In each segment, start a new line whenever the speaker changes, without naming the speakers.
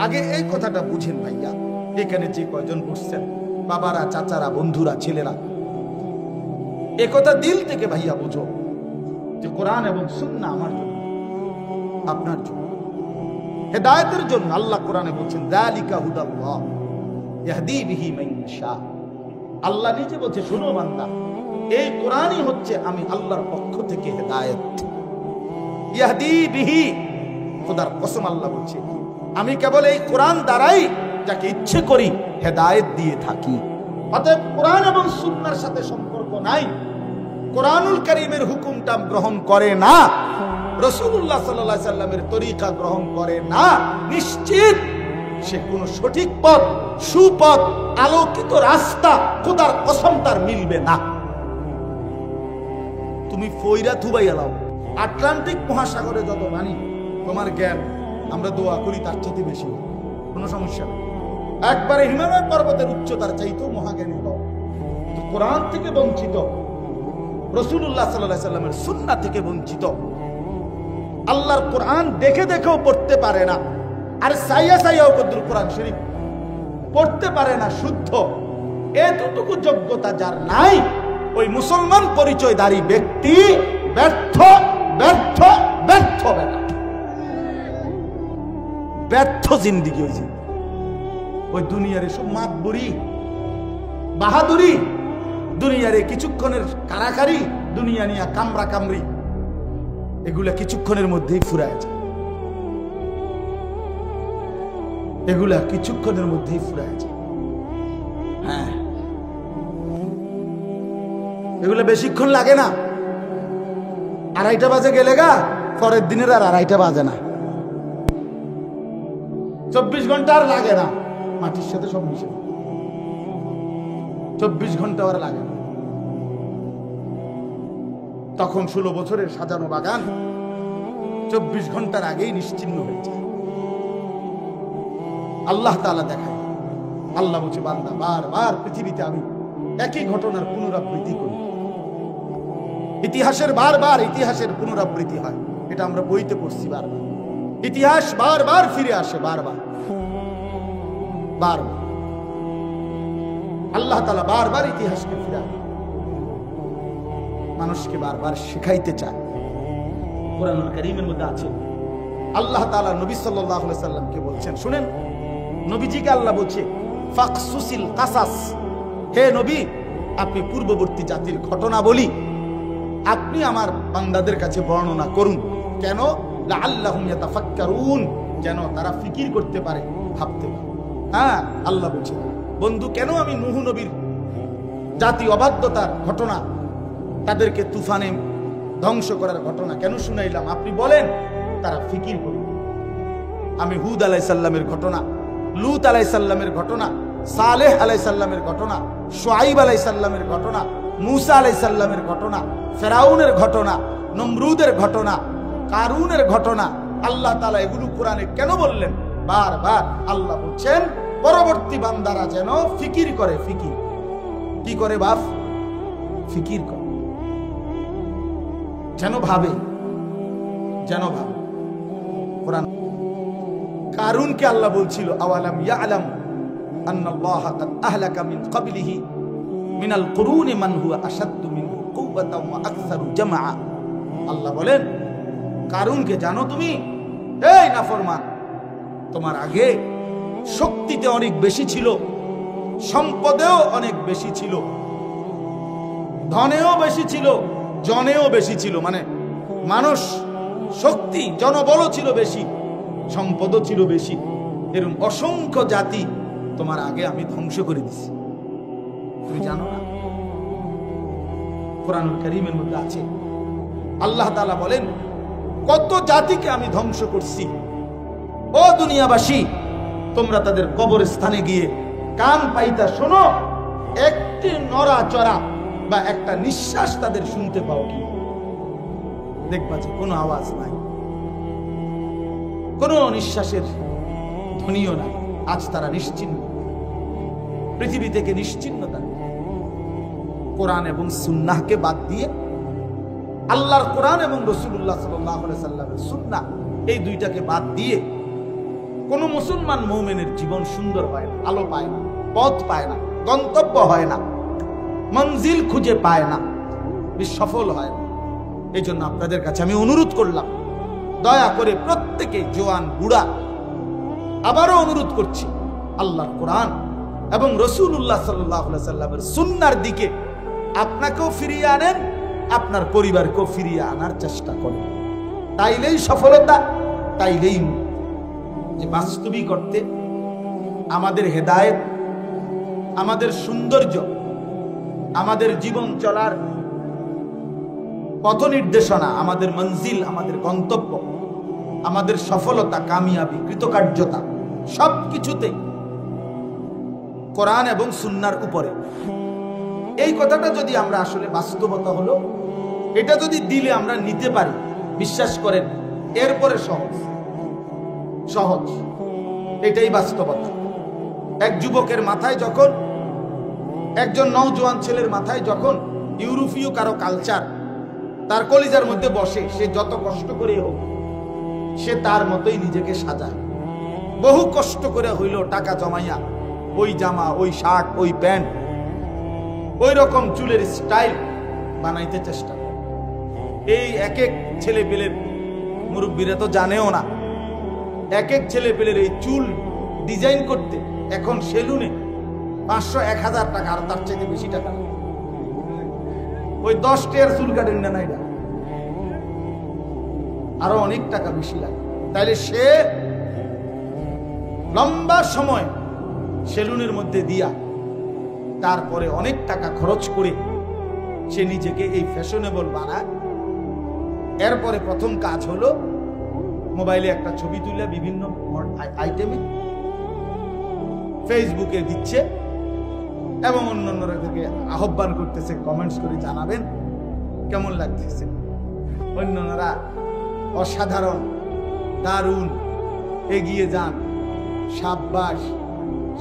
আগে এই কথাটা বুঝেন ভাইয়া, এখানে যে কয়জন বসছেন, বাবারা, চাচারা, বন্ধুরা, ছেলেরা, এ কথা দিল থেকে ভাইয়া বুঝো যে কোরআন এবং সুন্নাহ আমার জন্য, আপনার জন্য, হেদায়েতের জন্য। আল্লাহ কোরআনে বলছেন যালিকা হুদাল্লাহ ইয়াহদি বিহি মান ইয়াশা। আল্লাহ নিজে বলছে, শোনো বান্দা, এই কোরআনই হচ্ছে আমি আল্লাহর পক্ষ থেকে হেদায়েত। ইয়াহদি বিহি, খোদার কসম আল্লাহ বলছে, আমি কেবল এই কোরআন দ্বারাই যাকে ইচ্ছে করি হেদায়েত দিয়ে থাকি। অতএব কোরআন এবং সুন্নাহর সাথে সম্পর্ক নাই, কোরআনুল কারীমের হুকুমটা গ্রহণ করে না, রাসূলুল্লাহ সাল্লাল্লাহু আলাইহি সাল্লামের তরিকা গ্রহণ করে না, নিশ্চিত সে কোন সঠিক পথ, সুপথ, আলোকিত রাস্তা খোদার কসম তার মিলবে না। তুমি ফইরা থুবাই এলাও, আটলান্টিক মহাসাগরে যত পানি, তোমার জ্ঞান আমরা দোয়া করি তার চাইতে বেশি, কোনো সমস্যা নেই। একবারে হিমালয় পর্বতের উচ্চতার চাইতেও মহাজ্ঞানী হও, কোরআন থেকে বঞ্চিত, রাসূলুল্লাহ সাল্লাল্লাহু আলাইহি সাল্লামের সুন্নাহ থেকে বঞ্চিত, আল্লাহর কোরআন দেখে দেখেও পড়তে পারে না, আর সাইয়া সাইয়াও কদ্দুর কোরআন শরীফ পড়তে পারে না শুদ্ধ, এতটুকু যোগ্যতা যার নাই, ওই মুসলমান পরিচয়ধারী ব্যক্তি ব্যর্থ, ব্যর্থ, ব্যর্থ, ব্যর্থ জিন্দিগি হয়েছে। ওই দুনিয়ার এসব মাতবরি, বাহাদুরি, দুনিয়ারে কিছুক্ষণের কারাকারি, দুনিয়া নিয়ে কামরা কামরি, এগুলা কিছুক্ষণের মধ্যেই ফুরায় যায়, এগুলা কিছুক্ষণের মধ্যেই ফুরায় যায়। হ্যাঁ, এগুলা বেশিক্ষণ লাগে না, 2:30 বাজে গেলে গা পরের দিনের আর 2:30 বাজে না, 24 ঘন্টা আর লাগে না, মাটির সাথে সব মিশে, 24 ঘন্টা আর লাগে না। তখন 16 বছরের সাজানো বাগান 24 ঘন্টার আগেই নিশ্চিহ্ন হয়ে যায়। আল্লাহ তাআলা দেখায়, আল্লাহ বলছে, বান্দা, বারবার পৃথিবীতে আমি একই ঘটনার পুনরাবৃত্তি করি, ইতিহাসের বারবার ইতিহাসের পুনরাবৃত্তি হয়, এটা আমরা বইতে পড়ছি, বারবার ইতিহাস বারবার ফিরে আসে, বারবার বারবার আল্লাহ তাআলা বারবার ইতিহাসকে ফিরায়, মানুষকে বারবার শিখাইতে চায়। কোরআনুল কারীমের মধ্যে আছে, আল্লাহ তাআলা নবী সাল্লাল্লাহু আলাইহি সাল্লামকে বলছেন, শুনেন, নবীজিকে আল্লাহ বলছে, ফাকসুসিল কাসাস, হে নবী, আপনি পূর্ববর্তী জাতির ঘটনা বলি আপনি আমার বান্দাদের কাছে বর্ণনা করুন। কেন? লাআল্লাহুম ইয়াতাফাক্কারুন, যেন তারা ফিকির করতে পারে, ভাবতে পারে। হ্যাঁ, আল্লাহ বলছে, বন্ধু, কেন আমি নূহ নবীর জাতি অবাধ্যতার ঘটনা, তাদেরকে তুফানে ধ্বংস করার ঘটনা কেন শুনাইলাম? আপনি বলেন, তারা ফিকির করবে। আমি হুদ আলাইহিস সালামের ঘটনা, লূত আলাইহিস সালামের ঘটনা, সালেহ আলাইহিস সালামের ঘটনা, শুআইব আলাইহিস সালামের ঘটনা, মূসা আলাইহিস সালামের ঘটনা, ফেরাউনের ঘটনা, নমরুদের ঘটনা, কারুনের ঘটনা, আল্লাহ তাআলা এগুলো কোরআনে কেন বললেন? বারবার আল্লাহ বলছেন, পরবর্তী বান্দারা যেন ফিকির করে। ফিকির কি করে বাপ? ফিকির করে, যেন ভাবে, যেন ভাবে। কোরআন কারুনকে আল্লাহ বলছিল, আওয়ালাম ইয়ালাম আন্নাল্লাহা কাদ আহলাকা মিন ক্বাবলিহি মিনাল কুরুনি মান হুয়া আশাদ্দু মিনহু কুওয়াতান ওয়া আকসারু জামআ। আল্লাহ বলেন, কারুনকে জানো তুমি? এই নাফরমান, তোমার আগে শক্তিতে অনেক বেশি ছিল, সম্পদেও অনেক বেশি ছিল, ধনেও বেশি ছিল, জনেও বেশি ছিল, মানে মানুষ শক্তি জনবলও ছিল বেশি, সম্পদও ছিল বেশি, এরকম অসংখ্য জাতি তোমার আগে আমি ধ্বংস করে দিছি। তুমি জানো না? কোরআনুল কারীমের মধ্যে আছে, আল্লাহ তাআলা বলেন, কত জাতিকে আমি ধ্বংস করছি। ও দুনিয়াবাসী, তোমরা তাদের কবরস্থানে গিয়ে কান পাইতা শোনো, একটি নড়াচড়া বা একটা নিঃশ্বাস তাদের শুনতে পাও কি? দেখবা যে কোনো আওয়াজ নাই, কোনো নিঃশ্বাসের ধ্বনিও নাই। আজ তারা নিশ্চিন্ন, পৃথিবী থেকে নিশ্চিন্নতা। কোরআন এবং সুন্নাহকে বাদ দিয়ে, আল্লাহর কোরআন এবং রাসূলুল্লাহ সাল্লাল্লাহু আলাইহি সাল্লামের সুন্নাহ, এই দুইটাকে বাদ দিয়ে কোনো মুসলমান মুমিনের জীবন সুন্দর হয় না, আলো পায় না, পথ পায় না, গন্তব্য হয় না, মঞ্জিল খুঁজে পায় না, সফল হয় না। এই জন্য আপনাদের কাছে আমি অনুরোধ করলাম, দয়া করে প্রত্যেকে, জওয়ান বুড়া, আবারও অনুরোধ করছি, আল্লাহর কোরআন এবং রাসূলুল্লাহ সাল্লাল্লাহু আলাইহি সাল্লামের সুন্নাহর দিকে আপনাকেও ফিরিয়ে আনেন, আপনার পরিবারকেও ফিরিয়ে আনার চেষ্টা করেন। তাইলেই সফলতা, তাইলেই যে বাস্তবিক অর্থে আমাদের হেদায়েত, আমাদের সৌন্দর্য, আমাদের জীবন চলার পথ নির্দেশনা, আমাদের মঞ্জিল, আমাদের গন্তব্য, আমাদের সফলতা, কামিয়াবি, কৃতকার্যতা সবকিছুতেই কোরআন এবং সুন্নাহর উপরে। এই কথাটা যদি আমরা আসলে বাস্তবতা হলো, এটা যদি দিলে আমরা নিতে পারি, বিশ্বাস করেন এরপরে সহজ সহজ, এটাই বাস্তবতা। এক যুবকের মাথায় যখন, একজন নওজোয়ান ছেলের মাথায় যখন ইউরোপীয় কারো কালচার তার কলিজার মধ্যে বসে, সে যত কষ্ট করে হোক সে তার মতোই নিজেকে সাজায়। বহু কষ্ট করে হইল টাকা জমাইয়া ওই জামা, ওই শার্ট, ওই প্যান্ট, ওই রকম চুলের স্টাইল বানাইতে চেষ্টা করে। এই এক এক ছেলে পেলের, মুরব্বীরা তো জানেও না, এক এক ছেলে পেলের এই চুল ডিজাইন করতে এখন সেলুনে 500-1000 টাকা, আর তার চাইতে বেশি টাকা। ওই 10 টাকার চুল কাটেন না, এটা আরো অনেক টাকা বেশি লাগে। তাইলে সে লম্বা সময় সেলুনের মধ্যে দিয়া তারপরে অনেক টাকা খরচ করে সে নিজেকে এই ফ্যাশনেবল বানায়। এরপরে প্রথম কাজ হলো মোবাইলে একটা ছবি তুলে বিভিন্ন আইটেমে ফেসবুকে দিচ্ছে এবং অন্যান্যরা থেকে আহ্বান করতেছে, কমেন্টস করে জানাবেন কেমন লাগতেছে। অন্যান্যরা অসাধারণ, দারুণ, এগিয়ে যান, সাব্বাস,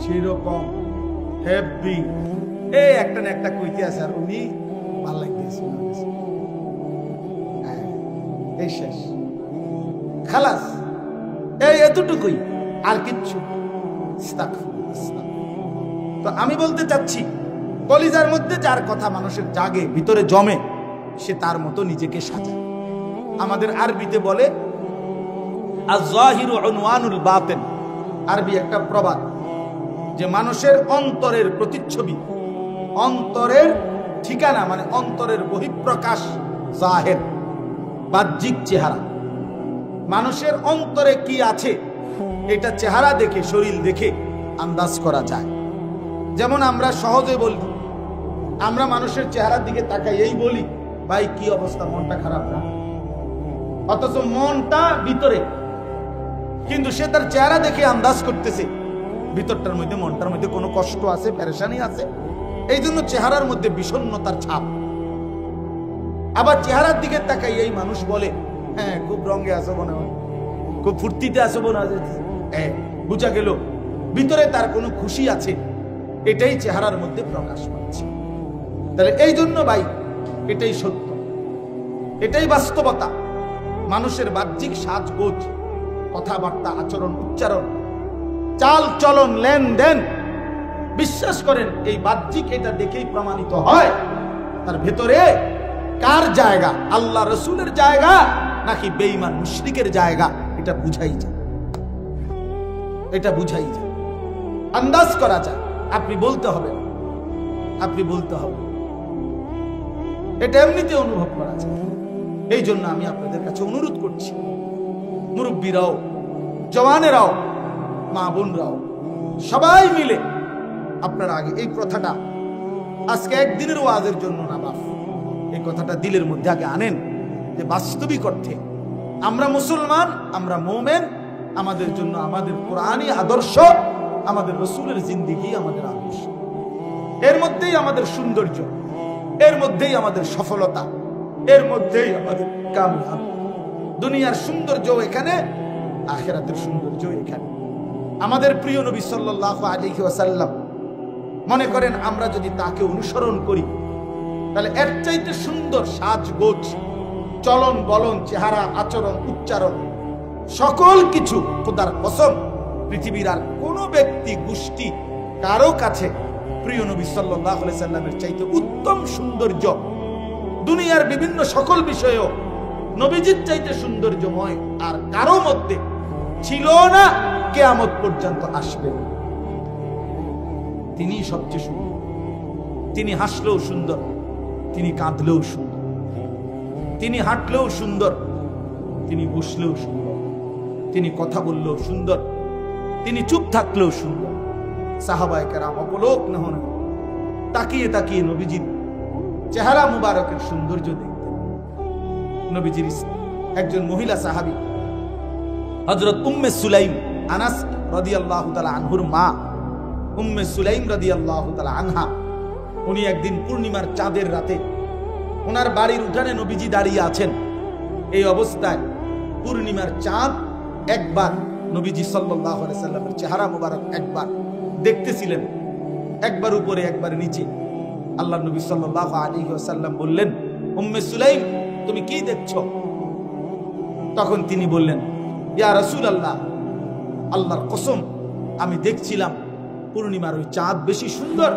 সেরকম, হ্যাপি, এই একটা না একটা কইতে আছে, আর উনি ভাল লাগতেছে, এই শেষ, খালাস, এই এতটুকুই, আর কিচ্ছু। তো আমি বলতে চাচ্ছি, কলিজার মধ্যে যার কথা মানুষের জাগে, ভিতরে জমে, সে তার মতো নিজেকে সাজায়। আমাদের আরবিতে বলে আয-যাহিরু উনওয়ানুল বাতিন, আরবি একটা প্রবাদ, যে মানুষের অন্তরের প্রতিচ্ছবি, অন্তরের ঠিকানা, মানে অন্তরের বহিঃপ্রকাশ জাহের, বাহ্যিক চেহারা। মানুষের অন্তরে কি আছে এটা চেহারা দেখে, শরীর দেখে আন্দাজ করা যায়। যেমন আমরা সহজে বলি, আমরা মানুষের চেহারার দিকে তাকাই, এই বলি, ভাই কি অবস্থা, মনটা খারাপ না, অথচ মনটা ভিতরে, কিন্তু সে তার চেহারা দেখে আন্দাজ করতেছে ভিতরটার মধ্যে, মনটার মধ্যে কোনো কষ্ট আছে, পেরেশানি আছে। এই জন্য চেহারার মধ্যে বিষণ্ণতার ছাপ। আবার চেহারার দিকে তাকাই, এই মানুষ বলে, হ্যাঁ খুব রঙে আসো মনে হয়, খুব ফুর্তিতে আসো মনে হয়, বুঝা গেল ভিতরে তার কোনো খুশি আছে, এটাই চেহারার মধ্যে প্রকাশ পাচ্ছে। তাহলে এই জন্য ভাই, এটাই সত্য, এটাই বাস্তবতা। মানুষের বাহ্যিক সাজগোজ, কথাবার্তা, আচরণ, উচ্চারণ, চাল চলন, লেনদেন, বিশ্বাস করেন এই বাহ্যিক এটা দেখেই প্রমাণিত হয় তার ভেতরে কার জায়গা, আল্লাহ রসুলের জায়গা নাকি বেঈমান মুশরিকের জায়গা, এটা বুঝাই যায়, এটা বুঝাই যায়, আন্দাজ করা যায়। আপনি বলতে হবে, আপনি বলতে হবে, এটা এমনিতে অনুভব করা যায়। এই জন্য আমি আপনাদের কাছে অনুরোধ করছি, মুরব্বীরাও, জওয়ানেরাও, মা বোনরাও, সবাই মিলে আপনারা আগে এই কথাটা, আজকে একদিনের ওয়াজের জন্য না বাপ, এই কথাটা দিলের মধ্যে আগে আনেন, যে বাস্তবিক অর্থে আমরা মুসলমান, আমরা মুমিন, আমাদের জন্য আমাদের কোরআনী আদর্শ, আমাদের রাসূলের জিন্দেগি আমাদের আদর্শ, এর মধ্যেই আমাদের সৌন্দর্য, এর মধ্যেই আমাদের সফলতা, এর মধ্যেই আমাদের কামিয়াব। দুনিয়ার সৌন্দর্য এখানে, আখিরাতের সৌন্দর্য এখানে। আমাদের প্রিয় নবী সাল্লাল্লাহু আলাইহি ওয়াসাল্লাম, মনে করেন আমরা যদি তাকে অনুসরণ করি, তাহলে এর চাইতে সুন্দর সাজগোজ, চলন বলন, চেহারা, আচরণ, উচ্চারণ, সকল কিছু খোদার কসম পৃথিবীর আর কোন ব্যক্তি গোষ্ঠী কারো কাছে প্রিয় নবী সাল্লাল্লাহু আলাইহি সাল্লামের চাইতে উত্তম সৌন্দর্য দুনিয়ার বিভিন্ন সকল বিষয়েও নবীজির চাইতে সৌন্দর্যময় আর কারো মধ্যে ছিল না, কিয়ামত পর্যন্ত আসবে। তিনি সবচেয়ে সুন্দর। তিনি হাসলেও সুন্দর, তিনি কাঁদলেও সুন্দর, তিনি হাঁটলেও সুন্দর, তিনি বসলেও সুন্দর, তিনি কথা বললেও সুন্দর, তিনি চুপ থাকলেও সুন্দর। সাহাবায়ে কেরাম অপলোক নহন তাকিয়ে তাকিয়ে নবীজির চেহারা মুবারকের সৌন্দর্য দেখতেন। নবীজির একজন মহিলা সাহাবী হযরত উম্মে সুলাইম, আনাস রাদিয়াল্লাহু তাআলা আনহুর মা উম্মে সুলাইম রাদিয়াল্লাহু তাআলা আনহা, উনি একদিন পূর্ণিমার চাঁদের রাতে ওনার বাড়ির উঠানে নবীজি দাঁড়িয়ে আছেন। এই অবস্থায় পূর্ণিমার চাঁদ একবার নবীজি সাল্লাল্লাহু আলাইহি সাল্লামের চেহারা মুবারক একবার দেখতেছিলেন, একবার উপরে একবার নিচে। আল্লাহর নবী সাল্লাল্লাহু আলাইহি ওয়াসাল্লাম বললেন, উম্মে সুলাইম তুমি কি দেখছো? তখন তিনি বললেন, ইয়া রাসূলুল্লাহ, আল্লাহর কসম আমি দেখছিলাম পূর্ণিমার ওই চাঁদ বেশি সুন্দর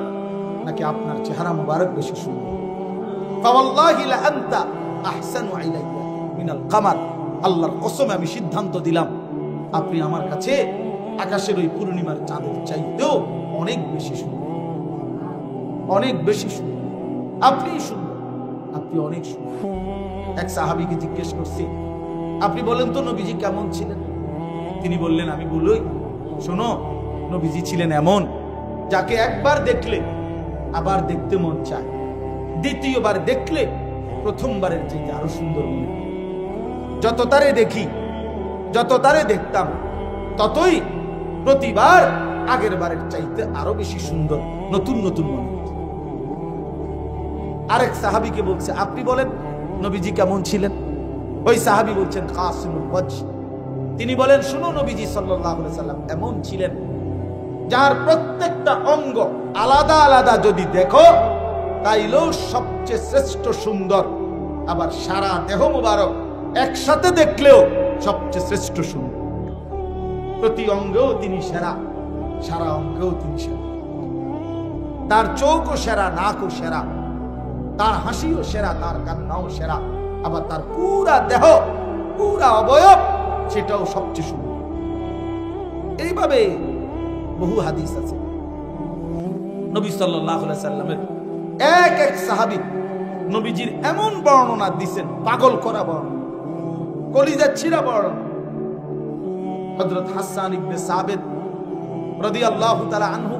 নাকি আপনার চেহারা মুবারক বেশি সুন্দর। ফাওয়াল্লাহি লা আনতা আহসানু ইলাইয়া মিনাল কামার, আল্লাহর কসম আমি সিদ্ধান্ত দিলাম আপনি আমার কাছে আকাশের ওই পূর্ণিমার চাঁদের চাইতেও অনেক বেশি সুন্দর, অনেক বেশি সুন্দর। আপনি সুন্দর, আপনি অনেক সুন্দর। এক সাহাবীকে জিজ্ঞেস করছি, আপনি বলেন তো নবীজি কেমন ছিলেন? তিনি বললেন, আমি বলই শোনো, নবীজি ছিলেন এমন যাকে একবার দেখলে আবার দেখতে মন চায়, দ্বিতীয়বার দেখলে প্রথমবারের চাইতে আরো সুন্দর মনে হয়। যত তারে দেখি, যত তারে দেখতাম, ততই প্রতিবার আগের বারের চাইতে আরো বেশি সুন্দর, নতুন নতুন মনে হতো। আরেক সাহাবীকে বলছে, আপনি বলেন নবীজি কেমন ছিলেন? ওই সাহাবী বলছেন কাসিমুল ওয়াজহ। তিনি বলেন, শুনো, নবীজি সাল্লাল্লাহু আলাইহি সাল্লাম এমন ছিলেন যার প্রত্যেকটা অঙ্গ আলাদা আলাদা যদি দেখো তাইলেও সবচেয়ে শ্রেষ্ঠ সুন্দর, আবার সারা দেহ মুবারক একসাথে দেখলেও সবচেয়ে শ্রেষ্ঠ সুন্দর। প্রতি অঙ্গেও তিনি সেরা, সারা অঙ্গেও তিনি সেরা। তার চোখও সেরা, নাকও সেরা, তার হাসিও সেরা, তার কান্নাও সেরা, আবার তার পুরা দেহ, পুরা অবয়ব সেটাও সবচেয়ে সুন্দর। এইভাবে বহু হাদিস আছে। নবী সাল্লাল্লাহু আলাইহি সাল্লামের এক এক সাহাবী নবীজির এমন বর্ণনা দিয়েছেন, পাগল করা বর্ণনা, কলিজা ছিঁড়া বর্ণনা। হযরত হাসান ইবনে সাবিত রাদিয়াল্লাহু তাআলা আনহু,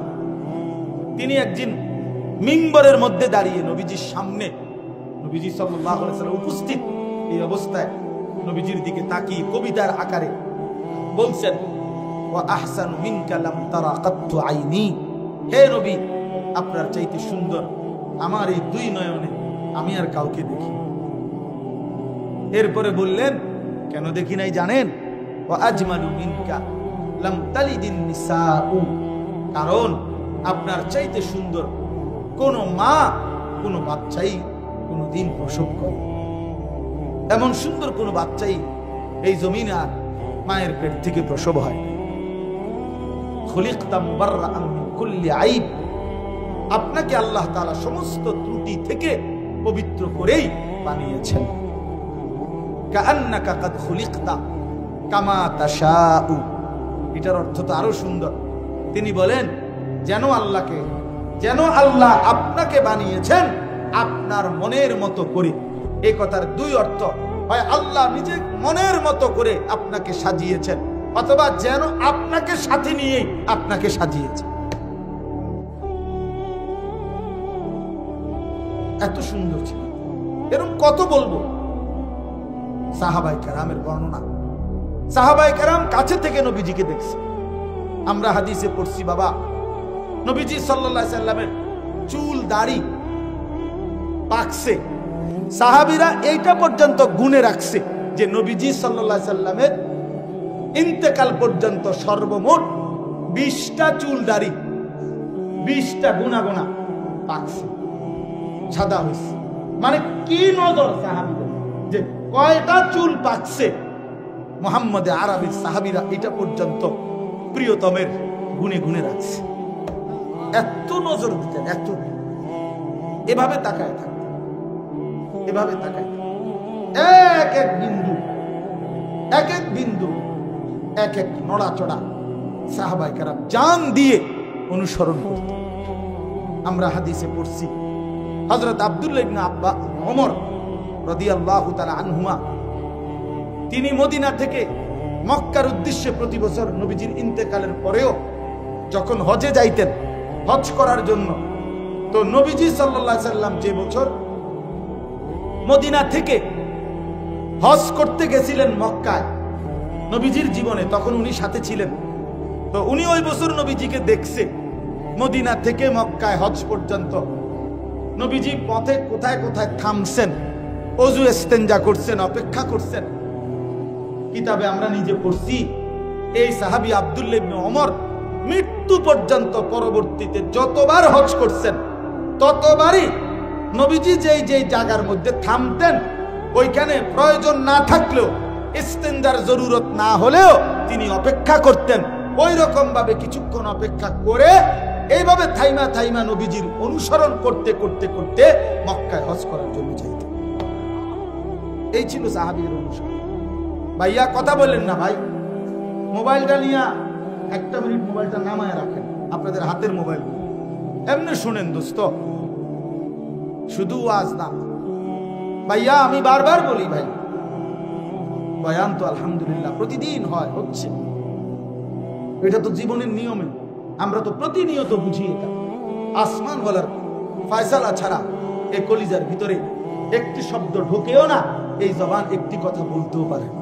তিনি একদিন মিম্বরের মধ্যে দাঁড়িয়ে নবীজির সামনে, নবীজি সাল্লাল্লাহু আলাইহি সাল্লাম উপস্থিত, এই অবস্থায় নবীজির দিকে তাকিয়ে কবিতার আকারে বলছেন, ওয়া আহসানু মিনকা লাম তারা কাত্তু আইনি, হে নবী আপনার চাইতে সুন্দর আমার এই দুই নয়নে আমি আর কাউকে দেখি। এরপরে বললেন, কেন দেখি নাই জানেন? ওয়া আজমালু মিনকা লাম তালিদিন নিসাউ, কারণ আপনার চাইতে সুন্দর কোন মা, কোন বাচ্চাই কোনদিন প্রসব করে। এমন সুন্দর কোন বাচ্চাই এই জমিনে আর মায়ের পেট থেকে প্রসব হয়। খুলিকতা মুবাররাআন মিন কুল্লি আইব, আপনাকে আল্লাহ তাআলা সমস্ত ত্রুটি থেকে পবিত্র করেই বানিয়েছেন। কাআন্নাকা কাদ খুলিকতা কামা তাশাউ, এটার অর্থ তো আরো সুন্দর। তিনি বলেন, যেন আল্লাহ আপনাকে বানিয়েছেন আপনার মনের মতো করে। এই কথার দুই অর্থ, হয় আল্লাহ নিজে মনের মতো করে আপনাকে সাজিয়েছেন, অথবা যেন আপনাকে সাথে নিয়ে আপনাকে সাজিয়েছেন। এত সুন্দর ছিল। এরকম কত বলবো। সাহাবায়ে কেরামের বর্ণনা, সাহাবায়ে কেরাম কাছে থেকে নবীজিকে দেখছে। আমরা হাদিসে পড়ছি, বাবা নবীজি সাল্লাল্লাহু আলাইহি সাল্লামের চুল দাড়ি পাকছে, সাহাবীরা এইটা পর্যন্ত গুনে রাখছে যে নবীজি সাল্লাল্লাহু আলাইহি সাল্লামের ইন্তেকাল পর্যন্ত সর্বমোট 20টা চুল দাড়ি, 20টা গুনা গুনা পাকছে, সাদা হয়েছে। মানে কি নজর সাহাবীদের যে কয়টা চুল পাকছে। মুহাম্মদে আরবির সাহাবীরা এটা পর্যন্ত প্রিয়তমের গুনে গুনে রাখছে। এত নজর দিতেন, এত এভাবে তাকায় থাকতেন, এভাবে তাকায় এক এক বিন্দু, এক এক বিন্দু, এক এক নড়াচড়া সাহাবায়ে কেরাম জান দিয়ে অনুসরণ করতেন। আমরা হাদিসে পড়ছি হযরত আব্দুল্লাহ ইবনে ওমর রাদিয়াল্লাহু তাআলা আনহুমা তিনি মদিনা থেকে মক্কার উদ্দেশ্যে প্রতি বছর নবীজির ইন্তেকালের পরেও যখন হজে যাইতেন, হজ করার জন্য, তো নবীজি সাল্লাল্লাহু আলাইহি সাল্লাম যে বছর মদিনা থেকে হজ করতে গেছিলেন মক্কায় নবীজির জীবনে, তখন উনি সাথে ছিলেন। তো উনি ওই বছর নবীজিকে দেখছে মদিনা থেকে মক্কায় হজ পর্যন্ত। নবীজি পথে কোথায় কোথায় থামছেন, ওযু ইস্তেনজা করছেন, অপেক্ষা করছেন। কিতাবে আমরা নিজে পড়ছি এই সাহাবী আব্দুল্লাহ ইবনে ওমর মৃত্যু পর্যন্ত পরবর্তীতে যতবার হজ করছেন ততবারই নবীজি যেই যেই জায়গার মধ্যে থামতেন ওইখানে প্রয়োজন না থাকলেও, ইস্তেনজার জরুরত না হলেও তিনি অপেক্ষা করতেন। ওই রকম ভাবে কিছুক্ষণ অপেক্ষা করে এইভাবে থাইমা থাইমা নবীজির অনুসরণ করতে করতে করতে মক্কায় হজ করার জন্য যাইতেন। এই ছিল সাহাবীদের অনুসরণ। ভাইয়া কথা বললেন না ভাই, মোবাইলটা নিয়ে একটা মিনিট মোবাইলটা নামায় রাখেন, আপনাদের হাতের মোবাইল এমনি শুনেন দোস্ত, শুধু ওয়াজ না। ভাইয়া আমি বারবার বলি ভাই, বয়ান তো আলহামদুলিল্লাহ প্রতিদিন হয়, হচ্ছে, এটা তো জীবনের নিয়মে, আমরা তো প্রতিনিয়ত বুঝি এটা। আসমান বলার ফয়সালা ছাড়া এই কলিজার ভিতরে একটি শব্দ ঢোকেও না, এই জবান একটি কথা বলতেও পারে না।